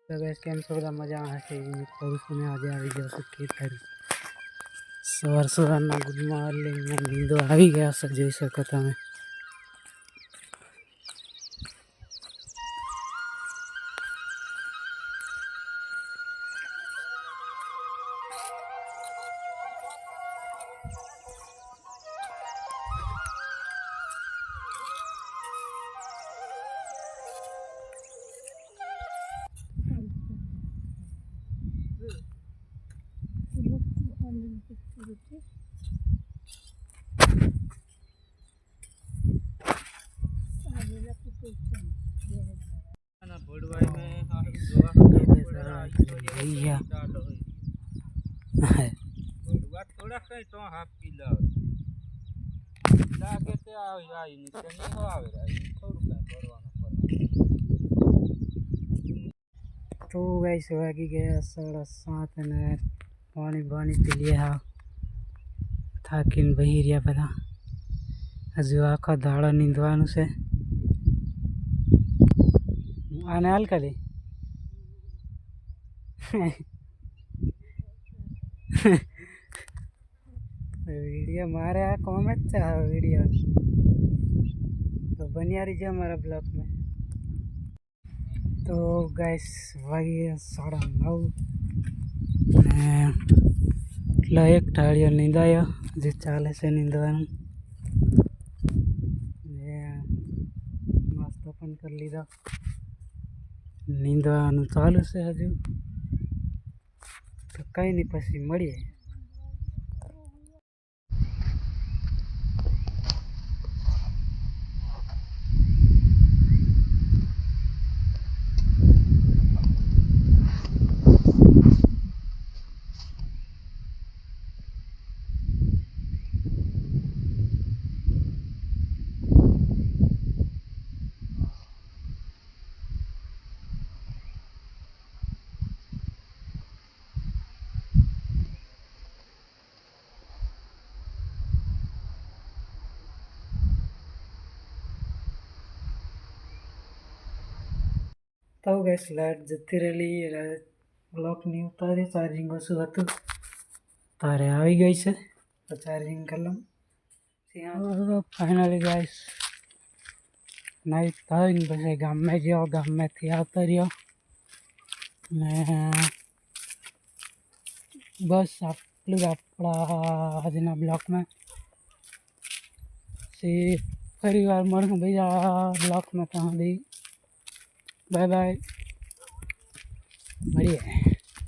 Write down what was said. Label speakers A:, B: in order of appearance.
A: तो गैस केम छो બધા મજામાં હશે કરું છું ને આજે આવી ગયો છું ખેતર સવારના ગુડ મોર્નિંગ નીંદો આવી ગયા છે જોઈ શકો તમે
B: थोड़ा कहीं तो हाफ किलो लागे ते आई नीचे नहीं हो आवे थोड़ा कहीं भरवाना पड़े।
A: तो गाइस वागी गया 7:30 ने पानी पानी पी लिया થાકીને બહી રહ્યા બધા હજુ આખો દાડો નીંદવાનું છે આને હાલ કરી वीडियो मारे आ कॉम अच्छा वीडियो तो बनिया रही हमारा ब्लॉग में। तो गाइस वागी 9:30 એટલે એક ટાળીઓ નીંદાયો જે ચાલે છે નીંદવાનું નાસ્તો પણ કરી લીધો નીંદવાનું ચાલુ છે હજુ તો કંઈ નહીં પછી મળીએ। तो गैस लाइट जती रही ब्लॉक नहीं उतारे चार्जिंग ओछું હતું तारे આવી ગઈ છે તો ચાર્जिंग कर લઉં फाइनली गाइस नाइट થઈને પછી ગામમાં ગયો ગામમાંથી આવતો રહ્યો ને બસ આટલું આપણા આજના બ્લોકમાં ફરી વાર મળશું બીજા બ્લોકમાં ત્યાં સુધી बाय बाय बढ़िया।